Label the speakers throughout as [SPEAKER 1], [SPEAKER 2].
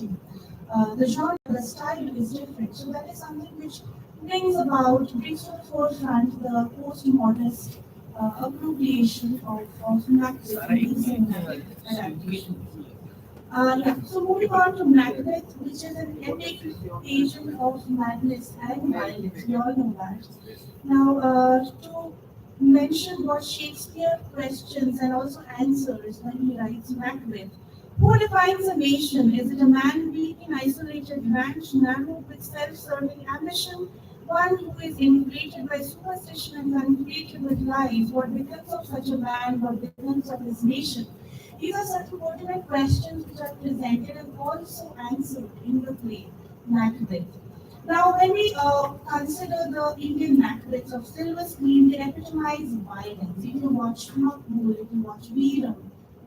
[SPEAKER 1] acting. The genre, the style is different. So that is something which brings to the forefront the postmodernist appropriation of Macbeth in these cinematic adaptations. So moving on to Macbeth, which is an epic agent of madness and violence. We all know that. Now, to mention what Shakespeare questions and also answers when he writes Macbeth. Who defines a nation? Is it a man weak in isolated ranch, narrow with self-serving ambition, one who is inflated by superstition and uncreated with lies? What becomes of such a man? What becomes of his nation? These are certain pertinent questions which are presented and also answered in the play Macbeth. Now, when we consider the Indian Macbeths of silver screen, they epitomize violence. If you watch Makbul, if you watch Veeram,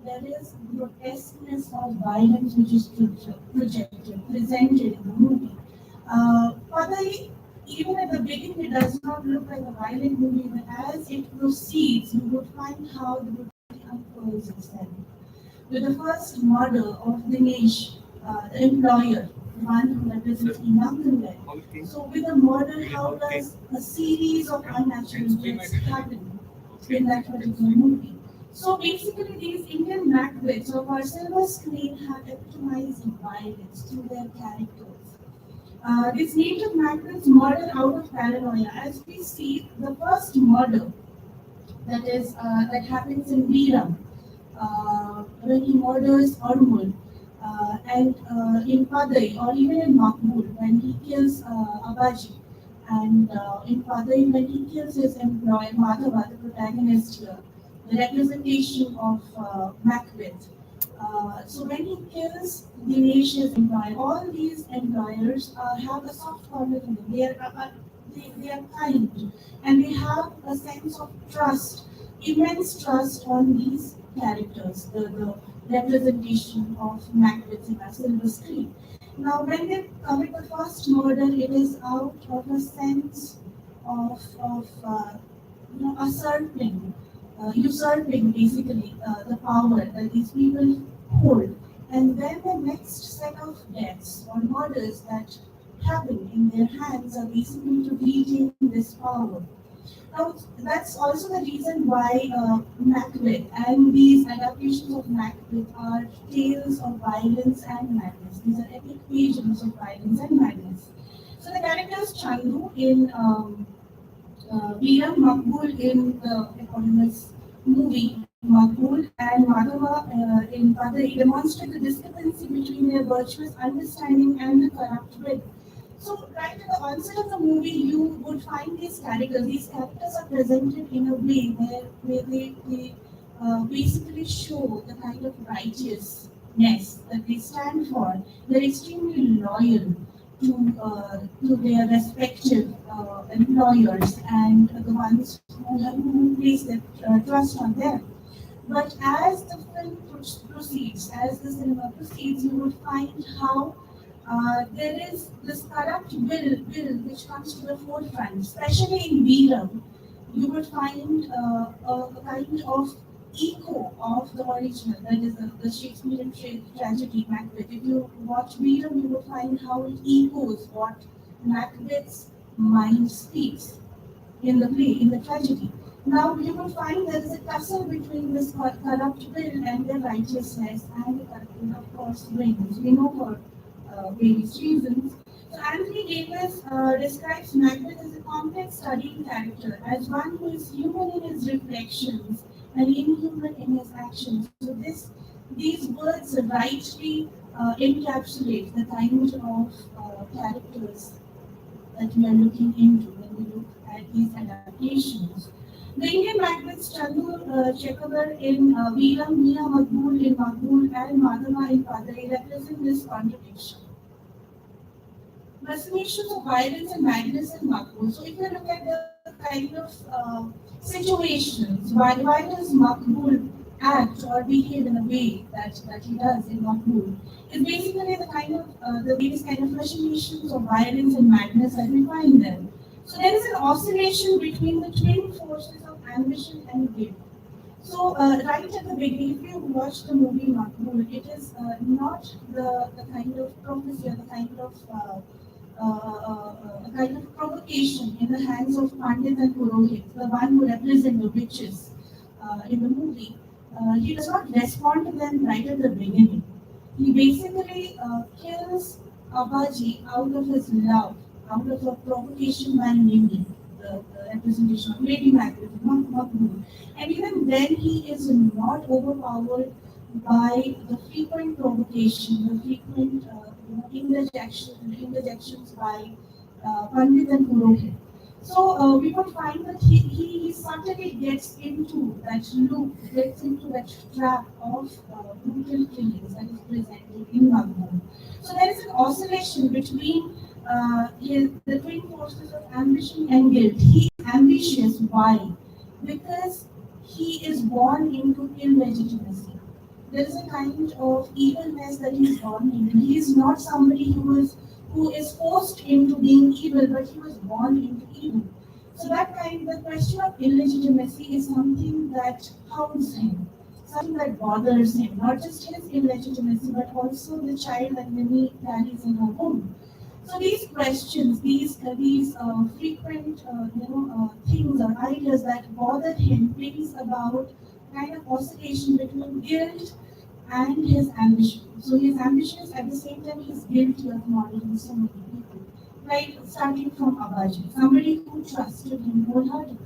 [SPEAKER 1] there is grotesqueness of violence which is projected, presented in the movie. Padai, even at the beginning, it does not look like a violent movie, but as it proceeds, you would find how the brutality unfolds itself. With the first murder of Dinesh, the employer, the one who represents Imanganwar. So, with the murder, how does a series of unnatural deaths happen in that particular movie? So, basically, these Indian Macbeths of our silver screen have epitomized violence through their characters. These native Macbeths murder out of paranoia. As we see, the first murder that happens in Veeram, when he murders Armul, and in Padai or even in Makbul when he kills Abaji, and in Padai when he kills his employer Madhava, the protagonist here, the representation of Macbeth. So when he kills Dinesh's employer, all these employers have a soft corner to them. They are kind and they have a sense of trust, immense trust on these characters, the representation of Macbeth in a silver screen. Now, when they commit the first murder, it is out of a sense of usurping basically the power that these people hold. And then the next set of deaths or murders that happen in their hands are basically to retain this power. Now, that's also the reason why Macbeth and these adaptations of Macbeth are tales of violence and madness. These are epic pages of violence and madness. So the characters Chandu in Veeram, Makbul in the eponymous movie Makbul, and Madhava in Padai demonstrate the discrepancy between their virtuous understanding and the corrupt will. So, right at the onset of the movie, you would find these characters. These characters are presented in a way where they basically show the kind of righteousness that they stand for. They're extremely loyal to their respective employers and the ones who place their trust on them. But as the film proceeds, as the cinema proceeds, you would find how there is this corrupt will which comes to the forefront, especially in Veeram. You would find a kind of echo of the original, that is the Shakespearean tragedy Macbeth. If you watch Veeram, you will find how it echoes what Macbeth's mind speaks in the play, in the tragedy. Now you will find there is a tussle between this corrupt will and the righteousness, and the corrupt will, of course, wins. We know for various reasons. So Anthony Davis describes Macbeth as a complex studying character, as one who is human in his reflections and inhuman in his actions. So these words rightly encapsulate the kind of characters that we are looking into when we look at these adaptations. The Indian Macbeths Chandu Chekavar in Veeram, Mia Makbul in Makbul, and Madhava in Padai represent this contradiction. Machinations of violence and madness in Makbul. So if you look at the kind of situations, why does Makbul act or behave in a way that he does in Makbul? It's basically the kind of the various kind of machinations of violence and madness that we find there. So there is an oscillation between the twin forces of ambition and guilt. So right at the beginning, if you watch the movie Makbul, it is not the kind of prophecy or the kind of provocation in the hands of Pandit and Purohit, the one who represent the witches in the movie. He does not respond to them right at the beginning. He basically kills Abaji out of his love, out of a provocation by Mimi, the representation of Lady Macbeth, Makbul. And even then, he is not overpowered by the frequent provocation, the frequent interjections by Pandit and Purohit. So we would find that he suddenly gets into that loop, gets into that trap of brutal killings that is presented in Bhagavad. So there is an oscillation between the twin forces of ambition and guilt. He is ambitious. Why? Because he is born into illegitimacy. There is a kind of evilness that he is born into. He is not somebody who is forced into being evil, but he was born into evil. So the question of illegitimacy is something that haunts him, something that bothers him, not just his illegitimacy, but also the child that Mimi carries in her womb. So these questions, these frequent things or ideas that bothered him brings about kind of oscillation between guilt and his ambition. So he's ambitious at the same time he's guilty of murdering so many people. Right, starting from Abaji, somebody who trusted him wholeheartedly.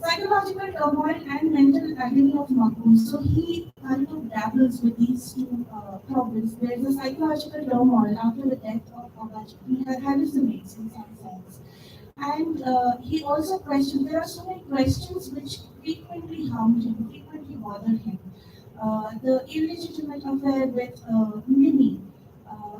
[SPEAKER 1] Psychological turmoil and mental agony of Makbul. So he kind of dabbles with these two problems. There is a psychological turmoil after the death of Abaji. He hallucinates in some sense. And he also questions, there are so many questions which frequently harmed him, frequently bothered him. The illegitimate affair with Mimi.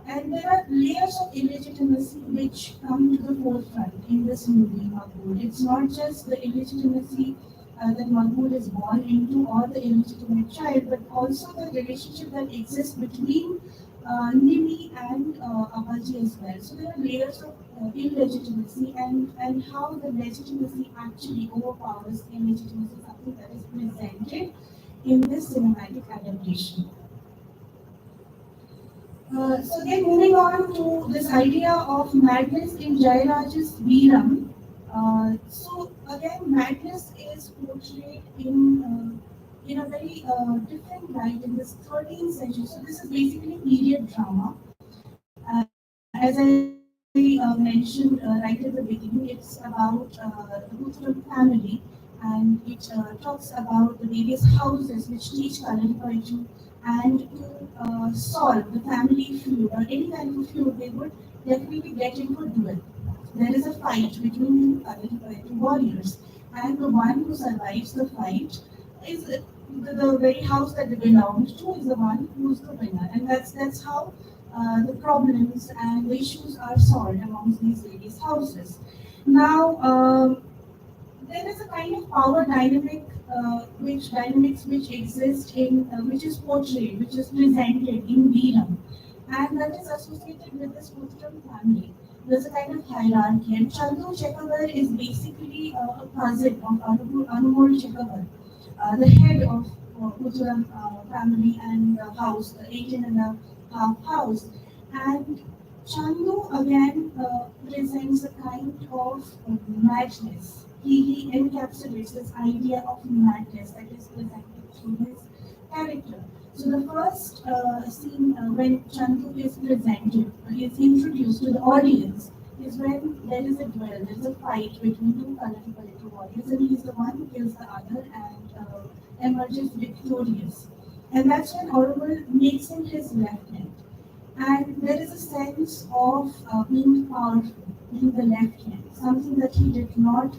[SPEAKER 1] And there are layers of illegitimacy which come to the forefront in this movie, Makbul. It's not just the illegitimacy that Makbul is born into or the illegitimate child, but also the relationship that exists between Nimi and Abaji as well. So there are layers of illegitimacy and how the legitimacy actually overpowers illegitimacy, something that is presented in this cinematic adaptation. So then moving on to this idea of madness in Jairaj's Veeram. So again, madness is portrayed in a very different light in this 13th century. So this is basically period drama. As I mentioned right at the beginning, it's about the Guthrum family, and it talks about the various houses which teach culinary poetry, and to solve the family feud or any kind of a feud, they would definitely get into a duel. There is a fight between two culinary poetry warriors, and the one who survives the fight is the very house that they belonged to is the one who's the winner, and that's how the problems and the issues are solved amongst these various houses. Now, there is a kind of power dynamic, which dynamics which exist in, which is portrayed, which is presented in Veeram, and that is associated with the Sutram family. There's a kind of hierarchy, and Chandu Chekavar is basically a cousin of Anumol Chekavar, the head of Uttaram family and house, the 18 and a half house. And Chandu again presents a kind of madness. He encapsulates this idea of madness that is presented through his character. So the first scene when Chandu is presented, he is introduced to the audience, is when there is a duel, there is a fight between two colorful warriors, and he is the one who kills the other and emerges victorious. And that's when Aurobindo makes him his lieutenant. And there is a sense of being powerful, being the left hand, something that he did not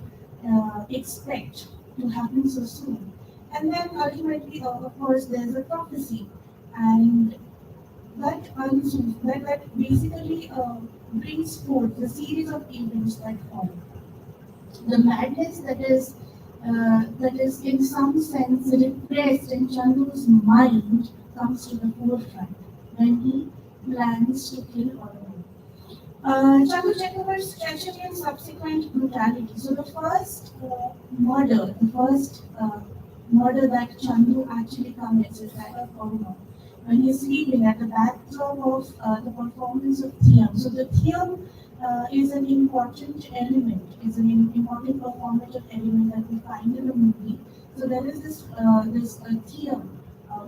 [SPEAKER 1] expect to happen so soon. And then ultimately, of course, there's a prophecy, and that basically brings forth the series of events that follow. The madness that is in some sense repressed in Chandu's mind comes to the forefront when he plans to kill Aurobindo. Chandu Chekavar's treachery and subsequent brutality. So the first murder, the first murder that Chandu actually commits is that of Orma. When he's sleeping at the backdrop of the performance of Thiam. So the Thiam is an important element, is an important performative element that we find in the movie. So there is this Thiam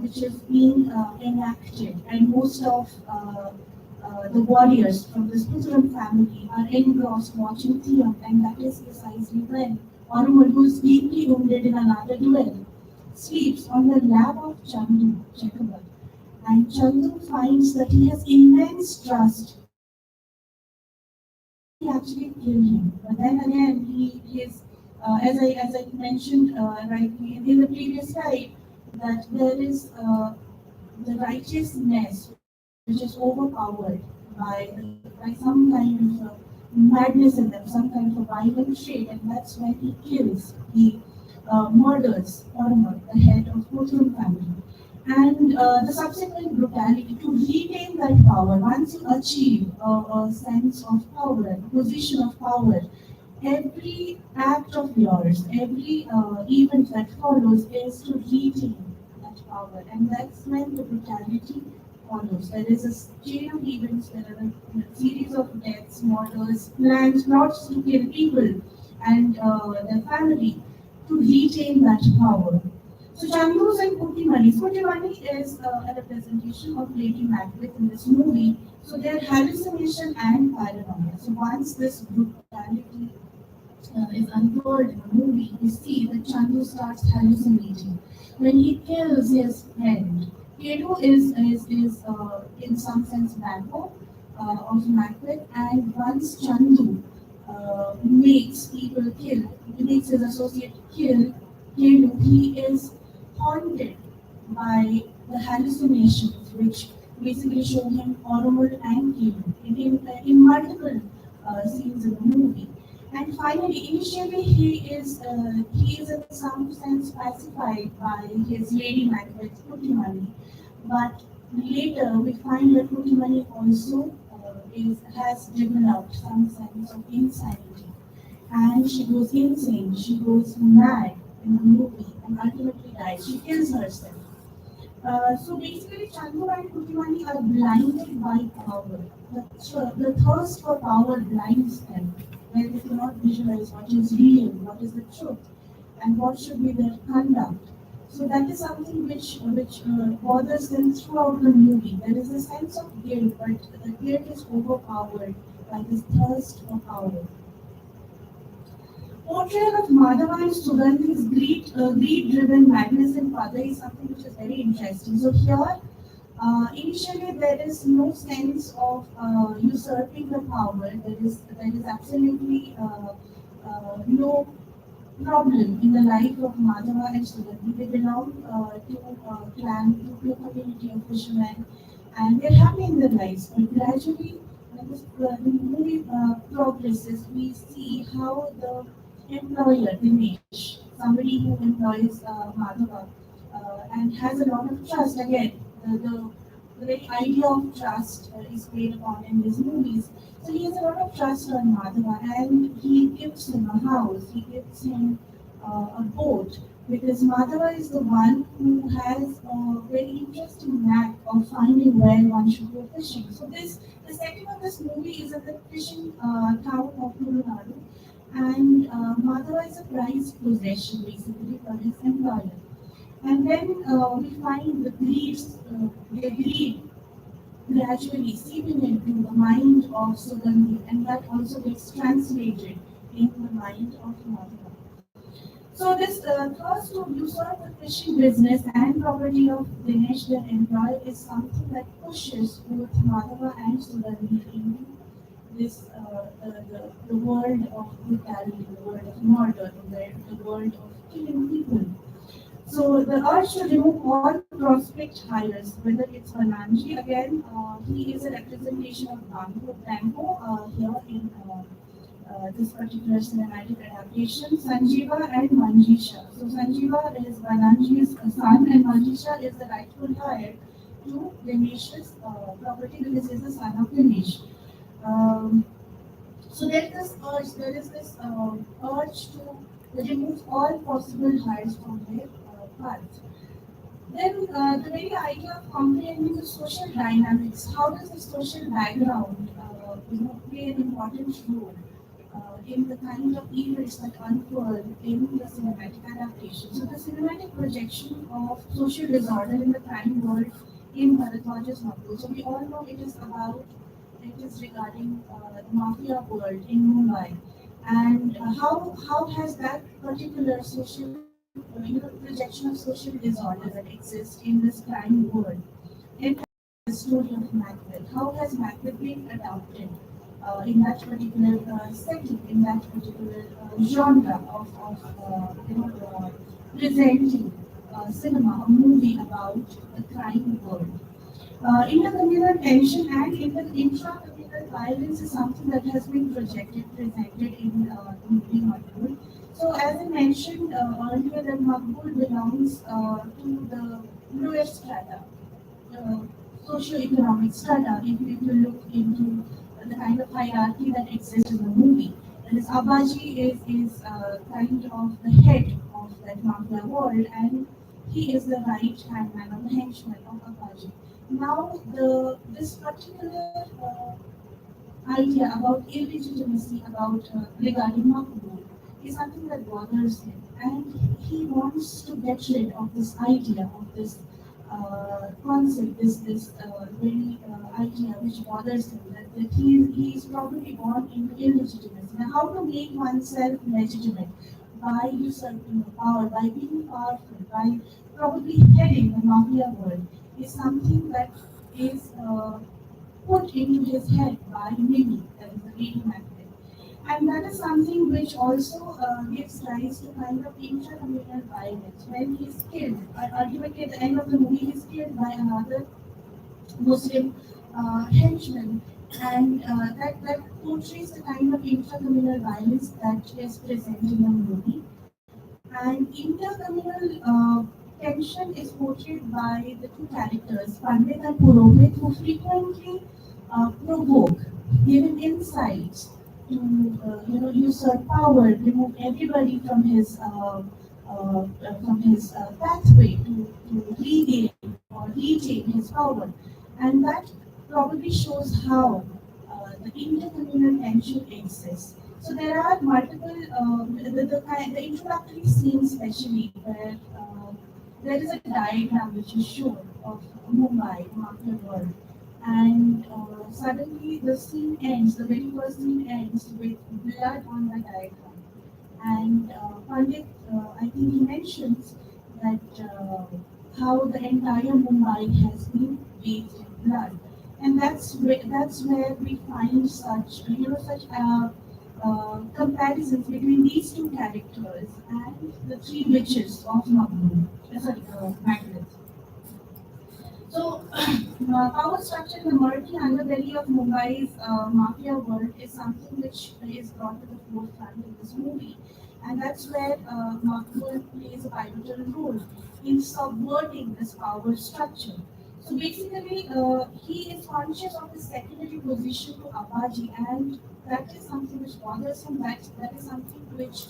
[SPEAKER 1] which is being enacted, and most of the warriors from the Sputum family are engrossed watching Theon, and that is precisely when Ormond, who is deeply wounded in another duel, sleeps on the lap of Chandu, Chekavar. And Chandu finds that he has immense trust and he actually killed him. But then again, he is, as I mentioned rightly in the previous slide, that there is the righteousness which is overpowered by some kind of madness in them, some kind of a violent trait, and that's when he kills, he murders Ormur, the head of Kuthrum family. And the subsequent brutality to retain that power, once you achieve a sense of power, a position of power, every act of yours, every event that follows is to retain that power, and that's when the brutality follows. There is a chain of events, there are a series of deaths, murders, plans, plots to kill people and their family to retain that power. So Chandu's and Putimani. Putimani is a representation of Lady Macbeth in this movie. So they're hallucination and paranoia. So once this brutality is untold in the movie, we see that Chandu starts hallucinating. When he kills his friend, Kedu is in some sense Banco of Macbeth, and once Chandu makes people kill, he makes his associate kill Kedu, he is haunted by the hallucinations which basically show him Oromul and Kedu in multiple scenes in the movie. And finally, initially he is in some sense pacified by his Lady Macbeth Putimani, but later we find that Putimani also has developed some sense of insanity, and she goes insane, she goes mad in the movie, and ultimately dies. She kills herself. So basically, Chandu and Putimani are blinded by power. The thirst for power blinds them, where they cannot visualize what is real, what is the truth, and what should be their conduct. So that is something which bothers them throughout the movie. There is a sense of guilt, but the guilt is overpowered by this thirst for power. Portrayal of Madhava and Sugandhi's greed-driven madness in Father is something which is very interesting. So here, initially there is no sense of usurping the power. There is absolutely no problem in the life of Madhava and Sugandhi. They belong to a clan, to a community of fishermen, and they're happy in their lives. But gradually, when the movie progresses, we see how the employer, Dinesh, somebody who employs Madhava, and has a lot of trust. Again, the very idea of trust is played upon in these movies. So he has a lot of trust on Madhava, and he gives him a house, he gives him a boat, because Madhava is the one who has a very interesting knack of finding where one should go fishing. So the setting of this movie is at the fishing town of Tulunadu, and Madhava is a prized possession basically for his employer. And then we find the greed gradually seeping into the mind of Sugandhi, and that also gets translated in the mind of Madhava. So this thirst to usurp the fishing business and property of Dinesh, their employer, is something that pushes both Madhava and Sugandhi into this the world of brutality, the world of murder, the world of killing people. So the urge to remove all prospect hires, whether it's Bananji, again, he is a representation of Banco here in this particular cinematic adaptation, Sanjeeva and Manjisha. So Sanjeeva is Bananji's son, and Manjisha is the rightful heir to Dinesh's property because he is the son of Dinesh. Um, so there is this urge to remove all possible hires from their path. Then the very idea of comprehending the social dynamics, how does the social background play an important role in the kind of events that unfold in the cinematic adaptation. So the cinematic projection of social disorder in the crime world in Bharatwaj's novel. So we all know it is regarding the mafia world in Mumbai, and how has that particular social projection of social disorder that exists in this crime world in the story of Macbeth? How has Macbeth been adapted in that particular setting, in that particular genre of presenting cinema, a movie about the crime world? Intercommunal tension and intracommunal violence is something that has been presented in the movie Makbul. So, as I mentioned earlier, that Makbul belongs to the lower strata, uh, socio-economic strata. If you look into the kind of hierarchy that exists in the movie, that is, Abaji is kind of the head of that mafia world, and he is the right hand man or the henchman of Abaji. Now, this particular idea about illegitimacy about regarding Makbul is something that bothers him, and he wants to get rid of this idea of this concept, this very idea which bothers him, that he is probably born into illegitimacy. Now, how to make oneself legitimate by usurping the power, by being powerful, by probably heading the mafia world is something that is put into his head by Mimi, that is the lady magnet. And that is something which also gives rise to kind of intracommunal violence. When he is killed, ultimately at the end of the movie, he is killed by another Muslim henchman, and that portrays the kind of intracommunal violence that is present in the movie. And intercommunal tension is portrayed by the two characters, Pandit and Purohit, who frequently provoke, giving insights to usurp power, remove everybody from his pathway to regain or retain his power, and that probably shows how the intercommunal tension exists. So there are multiple the introductory scene, especially where there is a diagram which is shown of Mumbai, Mafia world, and suddenly the scene ends. The very first scene ends with blood on the diagram, and Pandit, I think he mentions that how the entire Mumbai has been bathed in blood, and that's where we find such comparisons between these two characters and the three witches of Magnet. So, power structure in the murky underbelly of Mumbai's mafia world is something which is brought to the forefront in this movie. And that's where Makbul plays a pivotal role in subverting this power structure. So basically, he is conscious of his secondary position to Abaji, and that is something which bothers him. That is something which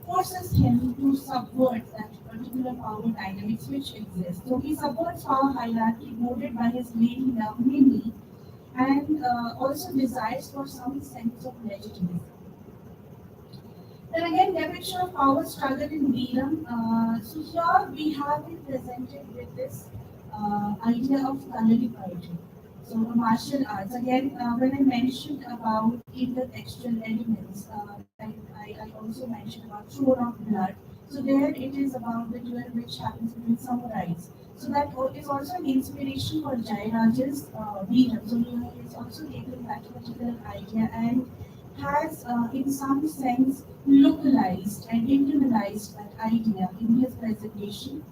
[SPEAKER 1] forces him to subvert that particular power dynamics which exist. So he subverts power hierarchy goaded by his lady love Mimi, and also desires for some sense of legitimacy. Then again, depiction of power struggle in Veeram. So here we have been presented with this idea of Kalari poetry. So martial arts. Again, when I mentioned about intertextual elements, I also mentioned about throne of blood. So there it is about the duel which happens between samurais. So that is also an inspiration for Jairaj's Veeram. So he is also taking that particular idea and has, in some sense, localized and internalized that idea in his presentation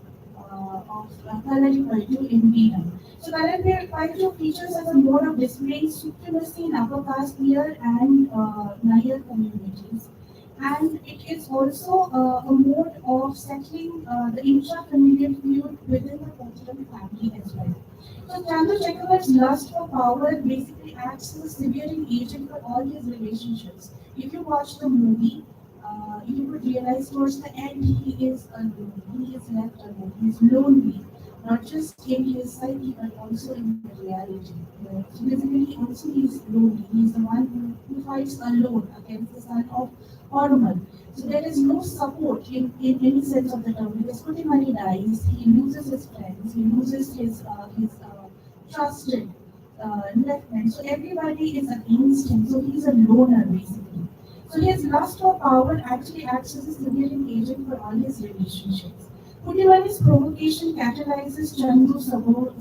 [SPEAKER 1] of Kalari Paitu in Veeram. So Kalari Paitu features as a mode of displaying supremacy in upper caste Nair and Nair communities. And it is also a mode of settling the intrafamilial feud within the Kochiram family as well. So Chandrasekhar's lust for power basically acts as a severing agent for all his relationships. If you watch the movie, you would realize towards the end he is alone. He is left alone. He is lonely, not just in his psyche but also in the reality. So basically, also he is lonely. He is the one who fights alone against the son of Hormel. So there is no support in any sense of the term because Kutimani dies, he loses his friends, he loses his trusted lieutenant. So everybody is against him. So he's a loner basically. So his lust for power actually acts as a signaling agent for all his relationships. Kudivani's provocation catalyzes Chandu's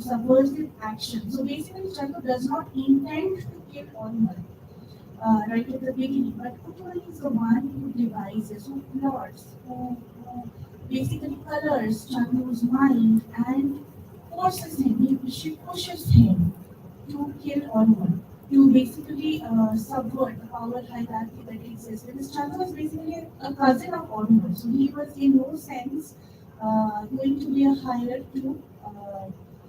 [SPEAKER 1] subversive action. So basically, Chandu does not intend to kill Ormal right at the beginning, but Kudivani is the one who devises, who plots, who basically colors Chandu's mind and forces him, she pushes him to kill Ormal, to basically subvert the power hierarchy that exists. Because Chandu was basically a cousin of Ormal, so he was in no sense going to be a higher to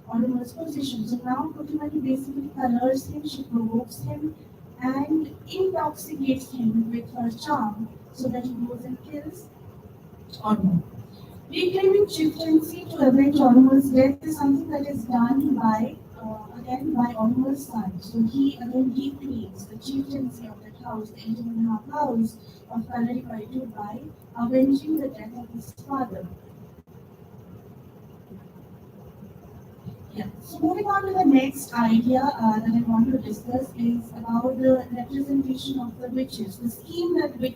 [SPEAKER 1] Ormal's position. So now Kutumani basically colors him, she provokes him, and intoxicates him with her charm so that he goes and kills Ormal. Reclaiming chieftaincy to avenge Ormuz's death is something that is done by, again, by Ormuz's son. So he again reclaims the chieftaincy of that house, the 18 house of Kalari Paitu by avenging the death of his father. Yeah. So moving on to the next idea that I want to discuss is about the representation of the witches, the scheme that witches